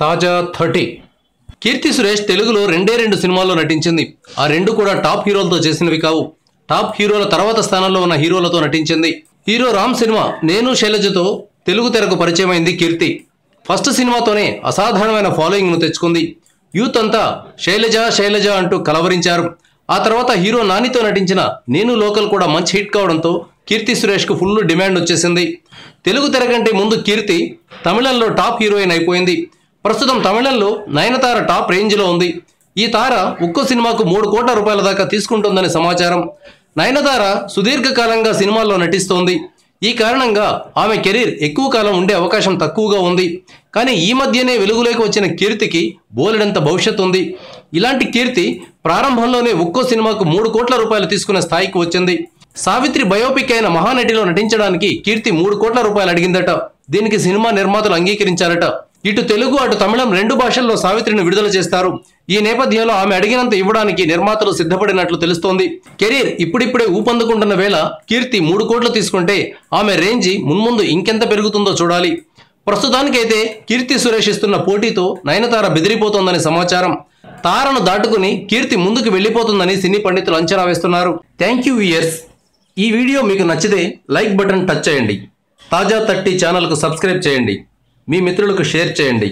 తాజా 30 కీర్తి సురేష్ తెలుగులో రెండు సినిమాల్లో నటించింది. ఆ రెండు కూడా టాప్ హీరోలతో చేసినవి కావు. టాప్ హీరోల తర్వాత స్థానంలో ఉన్న హీరోలతో నటించింది. హీరో రామ్ సినిమా నేను శైలజతో తెలుగు తెరకు పరిచయమైంది కీర్తి. ఫస్ట్ సినిమాతోనే అసాధారణమైన ఫాలోయింగ్ను తెచ్చుకుంది. యూత్ అంతా శైలజ శైలజ అంటూ కలవరించారు. ఆ తర్వాత హీరో నానితో నటించిన నేను లోకల్ కూడా మంచి హిట్ కావడంతో కీర్తి సురేష్కు ఫుల్ డిమాండ్ వచ్చేసింది. తెలుగు తెర కంటే ముందు కీర్తి తమిళంలో టాప్ హీరోయిన్ అయిపోయింది. ప్రస్తుతం తమిళంలో నయనతార టాప్ రేంజ్లో ఉంది. ఈ తార ఒక్కో సినిమాకు 3 కోట్ల రూపాయల దాకా తీసుకుంటుందని సమాచారం. నయనతార సుదీర్ఘకాలంగా సినిమాల్లో నటిస్తోంది. ఈ కారణంగా ఆమె కెరీర్ ఎక్కువ కాలం ఉండే అవకాశం తక్కువగా ఉంది. కానీ ఈ మధ్యనే వెలుగులోకి వచ్చిన కీర్తికి బోలెడంత భవిష్యత్తు ఉంది. ఇలాంటి కీర్తి ప్రారంభంలోనే ఒక్కో సినిమాకు 3 కోట్ల రూపాయలు తీసుకునే స్థాయికి వచ్చింది. సావిత్రి బయోపిక్ అయిన మహానటిలో నటించడానికి కీర్తి 3 కోట్ల రూపాయలు అడిగిందట. దీనికి సినిమా నిర్మాతలు అంగీకరించారట. ఇటు తెలుగు అటు తమిళం 2 భాషల్లో సావిత్రిని విడుదల చేస్తారు. ఈ నేపథ్యంలో ఆమె అడిగినంత ఇవ్వడానికి నిర్మాతలు సిద్ధపడినట్లు తెలుస్తోంది. కెరీర్ ఇప్పుడిప్పుడే ఊపందుకుంటున్న వేళ కీర్తి 3 కోట్లు తీసుకుంటే ఆమె రేంజి మున్ముందు ఇంకెంత పెరుగుతుందో చూడాలి. ప్రస్తుతానికైతే కీర్తి సురేష్ ఇస్తున్న పోటీతో నయనతార బెదిరిపోతోందని సమాచారం. తారను దాటుకుని కీర్తి ముందుకు వెళ్ళిపోతుందని సినీ పండితులు అంచనా వేస్తున్నారు. Thank you viewers. ఈ వీడియో మీకు నచ్చితే లైక్ బటన్ టచ్ చేయండి. తాజా 30 ఛానల్కు సబ్స్క్రైబ్ చేయండి. మీ మిత్రులకు షేర్ చేయండి.